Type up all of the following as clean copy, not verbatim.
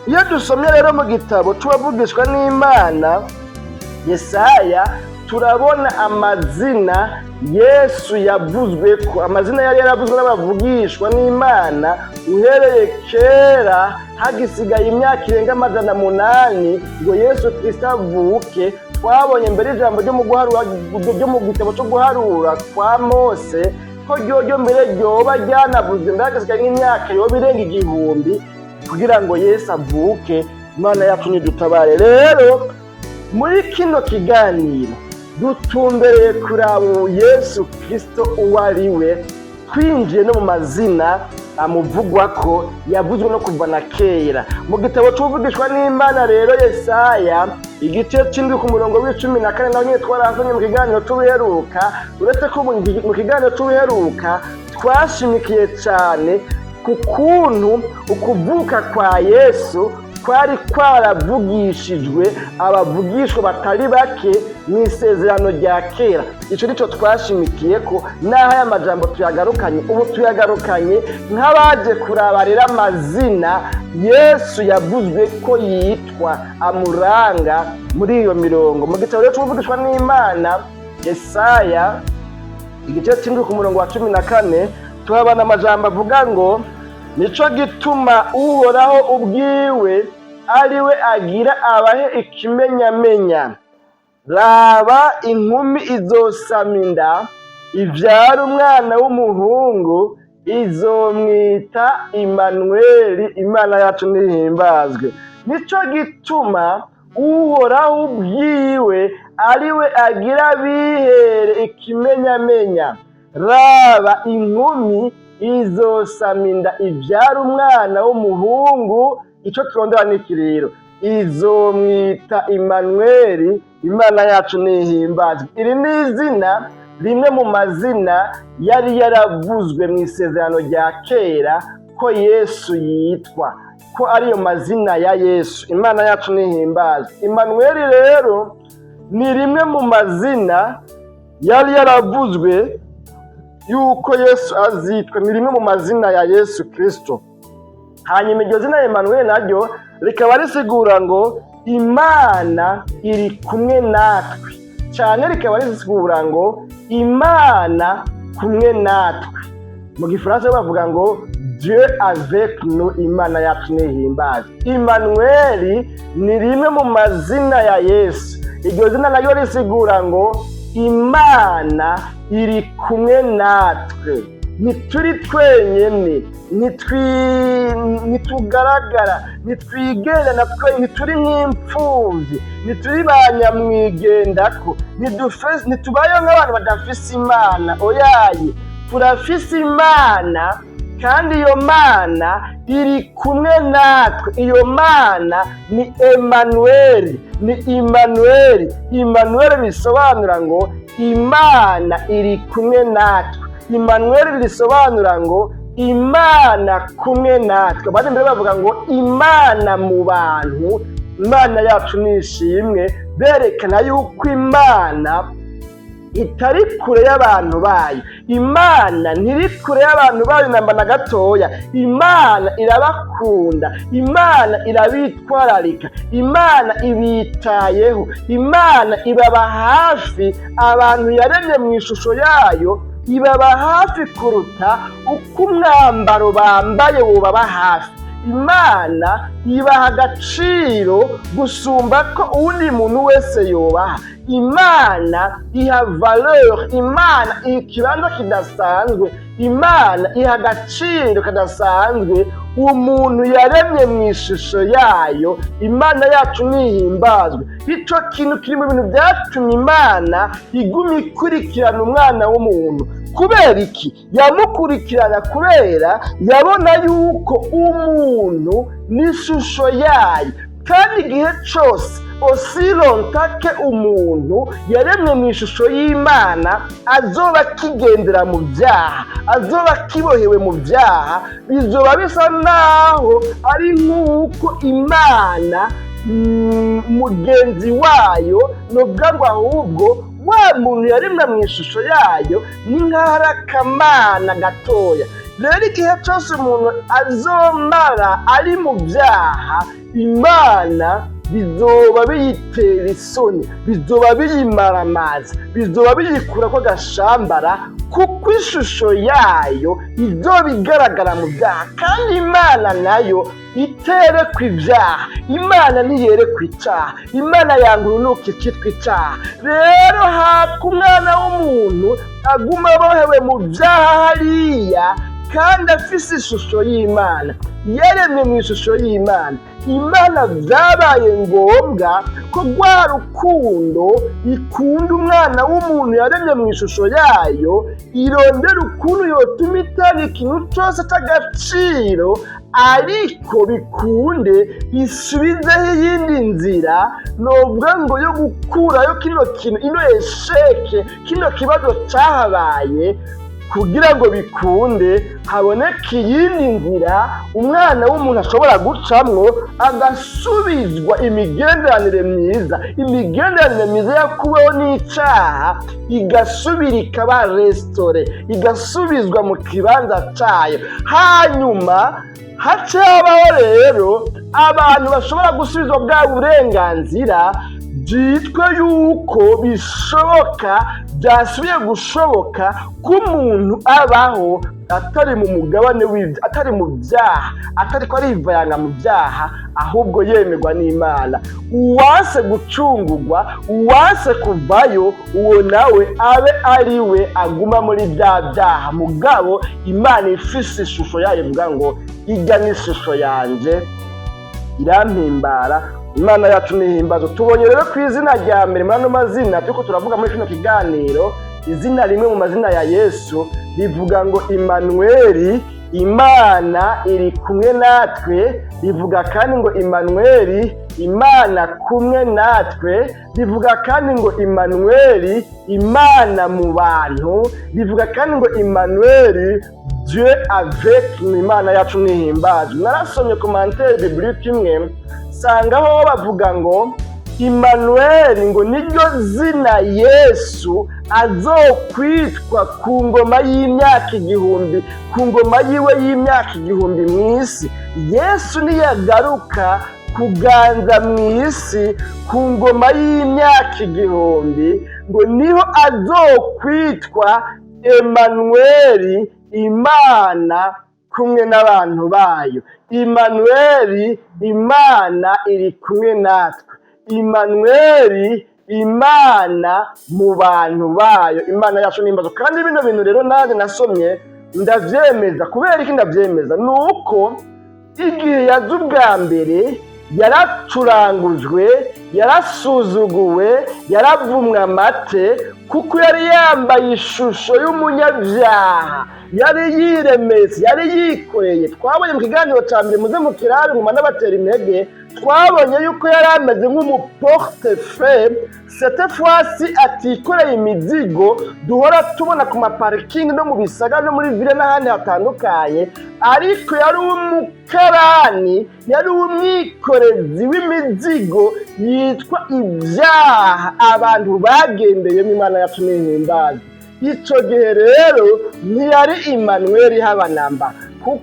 iyo dusomye rero mu gitabo tubavugishwa n'Imana Yesaya, turabona amazina Yesu yavuzwe ko, amazina yari yaravuzwe n'abavugishwa n'Imana uhereye kera hagisigaye imyaka irenga 800 ngo Yesu Kristo avuke. Twabonye mbere ijambo ryo mu gitabo cyo guharura kwa Mose ko ryo mbere ryoba ryanavuzwe mbere hagisigaye nk'imyaka yoba irenga 1000 kugira ngo Yesu avuke. Imana yacu nidutabare. Rero muri kino kiganiro dutumbereye kuraba Yesu Kristo uwo ari we, twinjiye no mu mazina amuvugwa ko yavuzwe no kuva na kera mu gitabo cy'uvugishwa n'Imana. Rero Yesaya igice cy'indwi ku murongo w'14 naho nyine twarahanye mu kiganiro tubiheruka. Uretse ko mu kiganiro tubiheruka twashimikiye cyane ku kuntu ukuvuka kwa Yesu kwari kwaravugishijwe abavugishwa batari bake mu isezerano rya kera. Ico nico twashimikiye ko naho aya majambo tuyagarukanye, ubu tuyagarukanye nk'abaje kurabarira amazina Yesu yavuzwe ko yitwa amuranga muri iyo mirongo. Mu gitabo cy'uvugishwa n'Imana Yesaya igice cy'indwi ku murongo wa 14 tuhabana amajambo avuga ngo nico gituma Uhoraho ubwiwe ariwe agira abahe ikimenyamenya. Raba inkumi izosaminda ivyara umwana w'umuhungu, izomwita Imanueli, Imana yacu nihimbazwe. Nico gituma Uhoraho ubwiwe ariwe agira abihere ikimenyamenya. Raba inkumi izosaminda ivyara umwana w'umuhungu, ico turondera niki rero, izomwita Imanueli, Imana yacu nihimbazwe. Iri ni izina rimwe mu mazina yari yaravuzwe mu isezerano rya kera ko Yesu yitwa, ko ariyo mazina ya Yesu. Imana yacu nihimbazwe. Imanueli rero ni rimwe mu mazina yari yaravuzwe yuko Yesu azitwa, ni rimwe mu mazina ya Yesu Kristo. Hanyuma iryo zina Imanueli naryo rikaba risigura ngo Imana iri kumwe natwe, cyane rikaba risigura ngo Imana kumwe natwe. Mu Gifaransa bavuga ngo Dieu avec nous, Imana yacu nihimbazwe. Imanueli ni rimwe mu mazina ya Yesu. Iryo zina naryo risigura ngo Imana iri kumwe natwe. Ntituri twenyene, ntitugaragara, ntitwigera natwe, ntituri nk'imfuvyi, ntituri banyamwigendako, ntitubayeho nk'abantu badafise Imana. Oyaye, turafise Imana kandi iyo Mana iri kumwe natwe. Iyo Mana ni Emanueli, ni Imanueli. Imanueli bisobanura ngo Imana iri kumwe natwe. Imanueli risobanura ngo Imana kumwe natwe. Abandi mbere bavuga ngo Imana mu bantu. Imana yacu nishimwe, berekana yuko Imana itari kure y'abantu bayo. Imana ntiri kure y'abantu bayo namba na gatoya. Imana irabakunda, Imana irabitwararika, Imana ibitayeho, Imana ibaba hafi. Abantu yaremye mu ishusho yayo ibaba hafi kuruta uko umwambaro bambaye wobaba hafi. Imana ibaha agaciro gusumba ko uwundi muntu wese yobaha. Imana iha valeur, Imana iha ikibanza kidasanzwe, Imana iha agaciro kadasanzwe umuntu yaremye mu ishusho yayo. Imana yacu nihimbazwe. Ico kintu kiri mu bintu byatumye Imana iguma ikurikirana umwana w'umuntu. Kubera iki? Yamukurikirana kubera yabona yuko umuntu n'ishusho yayo, kandi igihe cyose osirontake umuntu yaremwe mu ishusho y'Imana azoba kigendera mu byaha, azoba kibohewe mu byaha, bizoba bisa naho ari nk'uko Imana mugenzi wayo nubwo ahubwo wa muntu yaremwe mu ishusho yayo ni nk'aho ari akamana gatoya. rero igihe cyose umuntu azomara ari mu byaha, Imana bizoba biyitera isoni, bizoba biyimaramaza, bizoba biyikura ko gashambara, kuko ishusho yayo izoba igaragara mu byaha. Kandi Imana nayo iterekwa ibyaha, Imana ntiyerekwa icyaha, Imana yanga urunuka ikitwa icyaha. Rero haka umwana w'umuntu aguma abohewe mu byaha hariya, kandi afise ishusho y'Imana, yaremwe mu ishusho y'Imana, Imana byabaye ngombwa ko rwa rukundo ikunda umwana w'umuntu yaremye mu ishusho yayo, irondera ukuntu yotuma itanga ikintu cyose cy'agaciro, ariko bikunde isubizeho iyindi nzira, novuga ngo yo gukurayo kino kintu, ino esheke, kino kibazo cyahabaye, kugira ngo bikunde haboneke iyindi nzira umwana w'umuntu ashobora gucamwo, agasubizwa imigenderanire myiza, imigenderanire myiza yakuweho n'icyaha igasubira ikaba restore, igasubizwa mu kibanza cyayo. Hanyuma hace habaho rero abantu bashobora gusubizwa bwa burenganzira, byitwa yuko bishoboka, byasubiye gushoboka ko umuntu abaho atari mu mugabane w'ibyo, atari mu byaha, atari ko arivayanga mu byaha, ahubwo yemerwa n'Imana. Uwase gucungurwa, uwase kuvayo, uwo nawe abe ari we aguma muri bya byaha. Mugabo Imana ifise ishusho yayo, ivuga ngo ijya n'ishusho yanjye irampimbara, Imana yacu nihimbazo. Tubonye rero ku izina rya mbere muri ano mazina turiko turavuga muri kino kiganiro, izina rimwe mu mazina ya Yesu rivuga ngo Imanueli, Imana iri kumwe natwe. Rivuga kandi ngo Imanueli, Imana kumwe natwe. Rivuga kandi ngo Imanueli, Imana mu bantu. Rivuga kandi ngo Imanueli, Dieu avec nous. Imana yacu nihimbazwe. Narasomye commentaire biblique imwe, sangaho bavuga ngo Imanueli ngo niryo zina Yesu azokwitwa ku ngoma y'imyaka igihumbi, ku ngoma yiwe y'imyaka igihumbi mu isi. Yesu niyagaruka kuganza mu isi ku ngoma y'imyaka igihumbi, ngo niho azokwitwa Emanueli, Imana kumwe n'abantu bayo. Imanueli, Imana iri kumwe natwe. Imanueli, Imana mu bantu bayo. Imana yacu nimbazo. Kandi bino bintu rero nanjye nasomye ndavyemeza. Kubera iki ndavyemeza? Nuko igihe yaje ubwa mbere yaracurangujwe, yarasuzuguwe, yaravumwe amate, kuko yari yambaye ishusho y'umunyabyaha, yari yiremetse, yari yikoreye. Twabonye mu kiganiro cya mbere, muze mu kirari nguma n'abatera intege, twabonye yuko yari ameze nk'umuportefeuille, cette fois-ci atikoreye imizigo duhora tubona ku maparikingi no mu bisaga no muri ville n'ahandi hatandukanye, ariko yari umukarani, yari umwikorezi w'imizigo yitwa ibyaha abantu bagendeyemo. Imana yacu nihimbaza. Ico gihe rero ntiyari Imanueli habanamba,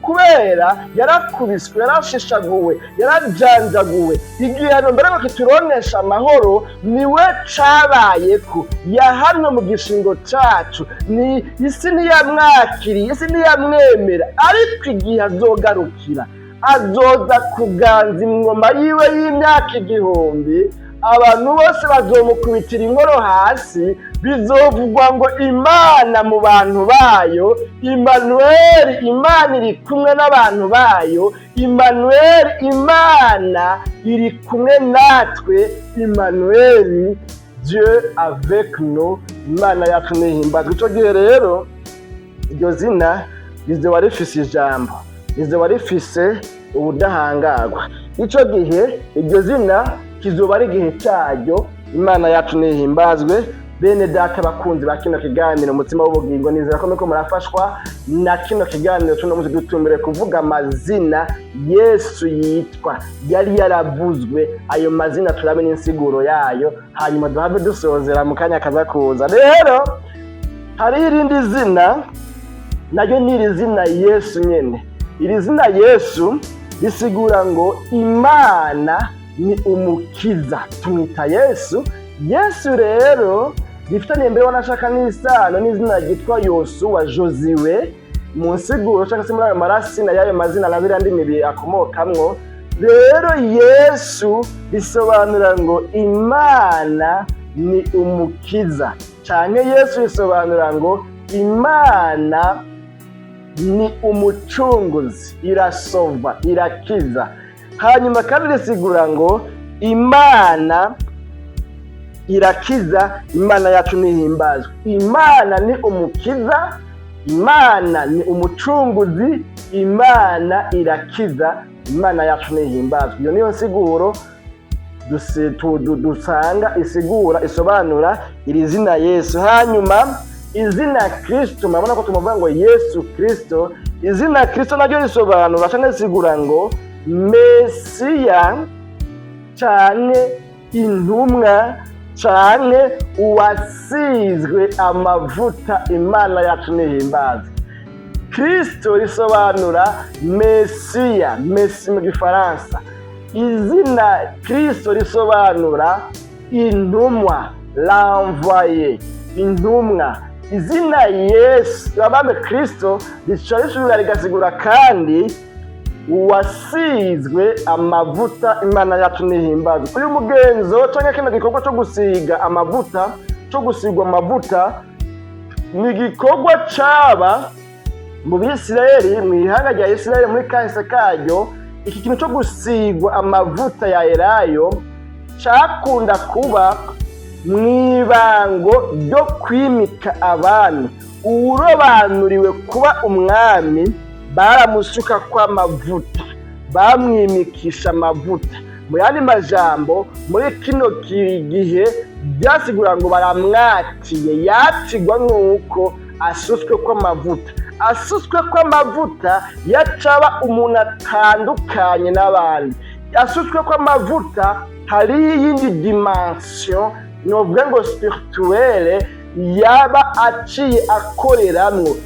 kubera yarakubiswe, yarashishaguwe, yarajanjaguwe. Igihano mbere ngo kituronesha amahoro niwe cabayeko, yahanwe mu gishingo cacu. Ni isi ntiyamwakiriye, isi ntiyamwemera, ariko igihe azogarukira, azoza kuganza ingoma yiwe y'imyaka igihumbi, abantu bose bazomukubitira inkoro hasi, bizovugwa ngo Imana mu bantu bayo. Imanueli, Imana iri kumwe n'abantu bayo. Imanueli, Imana iri kumwe natwe. Imanueli, Dieu avec nous. Imana yacu nihimbazwe. Ico gihe rero iryo zina rizoba rifise ijambo, rizoba rifise ubudahangarwa. Ico gihe iryo zina kizoba ari igihe cyaryo. Imana yacu nihimbazwe. Bene data bakunzi ba kino kiganiro umutima w'ubugingo, nizera ko muriko murafashwa na kino kiganiro. Tuno muzi dutumbere kuvuga amazina Yesu yitwa, yari yaravuzwe. Ayo mazina turabe n'insiguro yayo, hanyuma duhave dusozera mu kanya kaza kuza. Rero hari irindi zina naryo ni iri zina Yesu nyene. Iri zina Yesu risigura ngo Imana ni umukiza, tumwita Yesu. Yesu rero rifitanye mbere wanashaka n'isano n'izina ryitwa Yosuwa Joziwe mu nsiguro cyangwa se muri ayo marasina y'ayo mazina nabiri andi mibiri akomokamwo. Rero Yesu bisobanura ngo Imana ni umukiza, cyane Yesu bisobanura ngo Imana ni umucunguzi, irasova, irakiza. Hanyuma kandi risigura ngo Imana irakiza, Imana yacu nihimbazwe. Imana ni umukiza, Imana ni umucunguzi, Imana irakiza, Imana yacu nihimbazwe. Iyo niyo nsiguro dusanga isobanura iri zina Yesu. Hanyuma izina Kristo, murabona ko tumuvuga ngo Yesu Kristo. Izina Kristo naryo risobanura cyangwa risigura ngo Mesiya, cyane intumwa, cyane uwasizwe amavuta, Imana yacu nihimbazwe. Kristo risobanura Mesiya, Mesi mu Gifaransa. Izina Kristo risobanura intumwa, l'envoyé, intumwa. Izina Yesu abame Kristo rishoboye rigasigura kandi uwasizwe amavuta, Imana yacu nihimbazwe. Uyu mugenzo cyangwa kino gikorwa cyo gusiga amavuta, cyo gusigwa amavuta, ni igikorwa caba mu Bisirayeli, mu ihanga rya Isirayeli, muri kahise karyo. Iki kintu cyo gusigwa amavuta ya elayo cyakunda kuba mwibango ryo kwimika abami. Urobanuriwe kuba umwami baramusuka kwa mavuta, bamwimikisha amavuta. Mu yandi majambo, muri kino gihe byasigura ngo baramwatiye, yatigwa nk'uko asutswe kwa mavuta. Asutswe kwa mavuta yacaba umuntu atandukanye n'abandi. Asutswe kwa mavuta hari iyindi dimension, novuga ngo spirituelle, yaba aciye akoreramwo.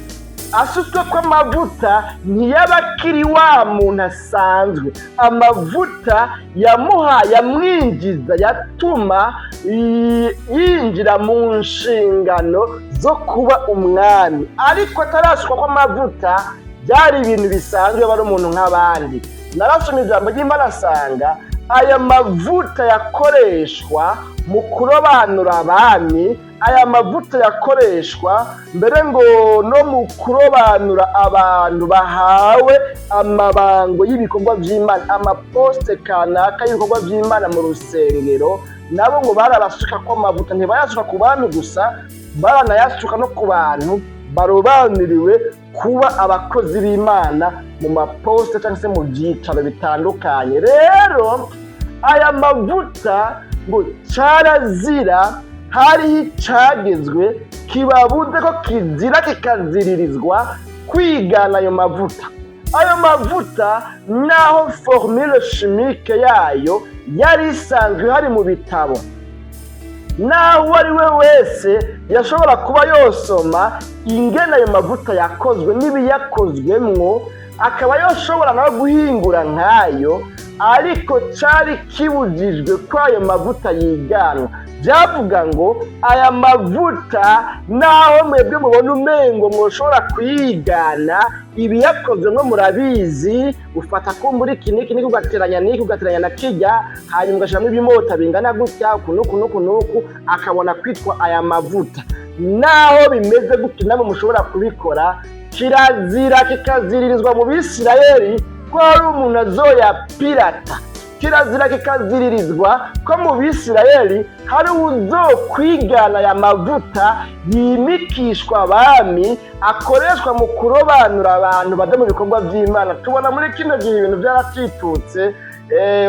Asutswe kwa mavuta ntiyaba kiri wa muntu asanzwe. Amavuta yamwinjiza, yatuma yinjira mu nshingano zo kuba umwami. Ariko atarasukwa kwa mavuta byari ibintu bisanzwe, bari umuntu nk'abandi. Narasomye ijambo ry'Imana asanga aya mavuta yakoreshwa mu kurobanura abami, aya mavuta yakoreshwa mbere ngo no mu kurobanura abantu bahawe amabango y'ibikorwa by'Imana, amaposte kanaka y'ibikorwa by'Imana mu rusengero. Nabo ngo barabasuka kwa mavuta, ntibayasuka ku bantu gusa, baranayasuka no ku bantu barobanuriwe kuba abakozi b'Imana mu maposte cyangwa se mu byicaro bitandukanye. Rero aya mavuta ngo cyarazira, hariho icyagezwe kibabuze ko kizira kikaziririzwa kwigana ayo mavuta. Ayo mavuta naho formule chimique yayo yari isanzwe hari mu bitabo, naho ari we wese yashobora kuba yosoma ingene ayo mavuta yakozwe n'ibiyakozwemwo, akaba yoshobora nawe guhingura nk'ayo, ariko cyari kibujijwe ko ayo mavuta yiganwa. Byavuga ngo aya mavuta naho mwebwe mubona umengo mwoshobora kuyigana, ibiyakozwe nko murabizi, ufata ko muri kiniki niki ugateranya niki ugateranya na kijya, hanyuma ugashiramo ibimota bingana gutya kunuku akabona kwitwa aya mavuta. Naho bimeze gutya namwe mushobora kubikora, kirazira kikaziririzwa mu Bisirayeli ko hari umuntu azoya pirata. Kirazira kikaziririzwa ko mu Bisirayeli hari uzokwigana aya mavuta yimikishwa abami, akoreshwa mu kurobanura abantu bada mu bikorwa by'Imana. Tubona muri kino gihe ibintu byaratitutse,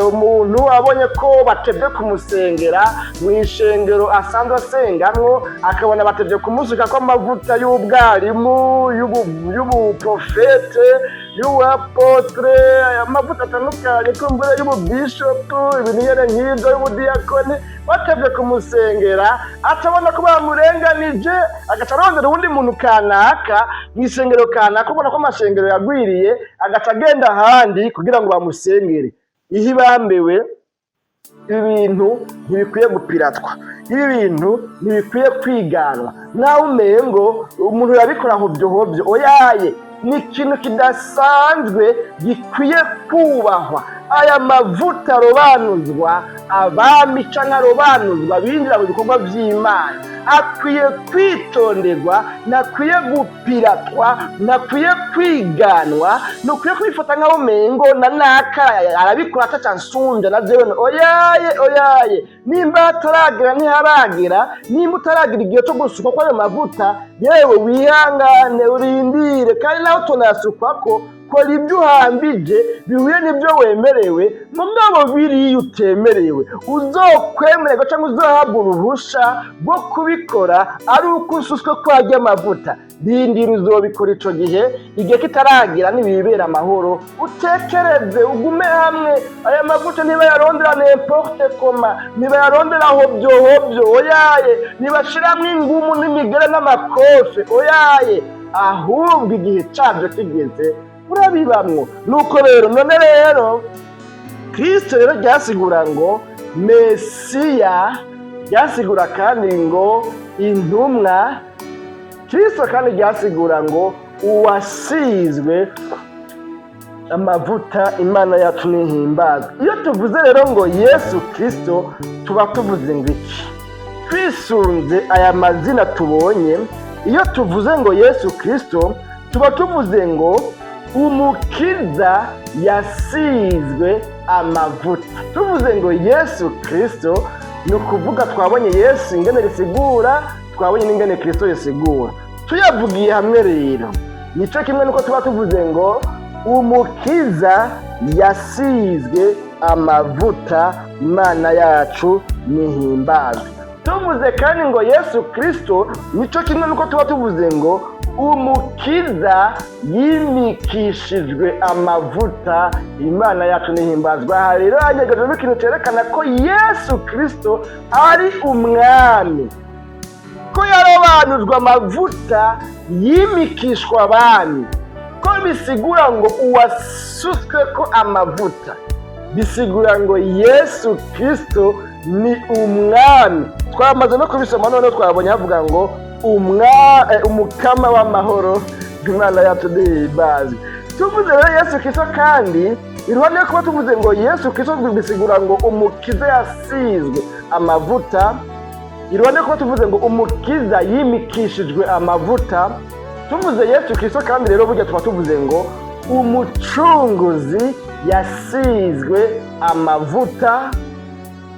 umuntu abonye ko batevye kumusengera mw'ishengero asanzwe asengamwo, akabona batevye kumusuka ko amavuta y'ubwarimu, y'ubuprofete, y'ubuapotre, amavuta atandukanye kumbure y'ububishopu, ibintu nyene nk'ivyo, y'ubudiyakoni, batevye kumusengera atabona ko bamurenganije, agaca arondera uwundi muntu kanaka mw'ishengero kanaka, ubona ko amashengero yagwiriye, agaca agenda ahandi kugira ngo bamusengere. Ihi bambewe, ibi bintu ntibikwiye gupiratwa, ibi bintu ntibikwiye kwiganwa, nawe umengo umuntu yabikora hovyo, oyaye ni ikintu kidasanzwe gikwiye kubahwa. Aya mavuta arobanuzwa abami canke arobanuzwa binjira mu bikorwa vy'Imana, akwiye kwitonderwa, nakwiye gupiratwa, nakwiye kwiganwa, nukwiye kubifata nk'aho umengo na naka arabikora ataca nsumvya na jewe. Oyaye nimba hataragera ntiharagera, nimba utaragira igihe co gusukwa kw'ayo mavuta, yewe wihangane urindire, kandi naho tunayasukwako kora ibyo uhambije bihuye n'ibyo wemerewe, mugabo biriya utemerewe uzokwemererwa cyangwa uzohabwa uruhusha rwo kubikora ari uko ususwe kwajya amavuta. Rindira uzobikora ico gihe, igihe kitaragira nibibera amahoro, utekereze ugume hamwe. Aya mavuta niba yarondera n'importe comment, niba yarondera hovyo, oyaye nibashiramwo ingumu n'imigere n'amakofe, oyaye ahubwo igihe cavyo kigeze urabibamwo. Nuko rero none rero Kristo rero ryasigura ngo Mesiya, ryasigura kandi ngo intumwa. Kristo kandi ryasigura ngo uwasizwe amavuta, Imana yacu nihimbazwe. Iyo tuvuze rero ngo Yesu Kristo, tuba tuvuze ngo iki? Twisunze aya mazina tubonye, iyo tuvuze ngo Yesu Kristo, tuba tuvuze ngo umukiza yasizwe amavuta. Tuvuze ngo Yesu Kristo, ni ukuvuga twabonye Yesu ingene risigura, twabonye n'ingene Kristo risigura. Tuyavugiye hamwe rero nico kimwe nuko tuba tuvuze ngo umukiza yasizwe amavuta, Imana yacu nihimbazwe. Tuvuze kandi ngo Yesu Kristo, nico kimwe nuko tuba tuvuze ngo umukiza yimikishijwe amavuta, Imana yacu nihimbazwe. Aha rero hanyegejejwe ikintu cerekana ko Yesu Kristo ari umwami, ko yarobanujwe amavuta, yimikishwa abami, ko bisigura ngo uwasutswe ko amavuta, bisigura ngo Yesu Kristo ni umwami. Twamaze no kubisoma, none twabonye havuga ngo umukama w'amahoro, Imana yacu nihimbazwe. Tuvuze rero Yesu Kristo kandi, iruhande yo kuba tuvuze ngo Yesu Kristo, bisigura ngo umukiza yasizwe amavuta, iruhande yo kuba tuvuze ngo umukiza yimikishijwe amavuta, tuvuze Yesu Kristo kandi rero burya tuba tuvuze ngo umucunguzi yasizwe amavuta.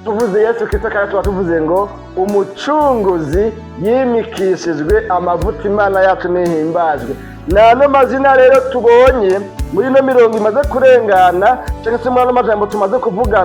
Tuvuze Yesu Kristo kandi tuba tuvuze ngo umucunguzi yimikishijwe amavuta, Imana yacu nihimbazwe. Nano mazina rero tubonye muri no mirongo imaze kurengana, cyangwa se muri no majambo tumaze kuvugana.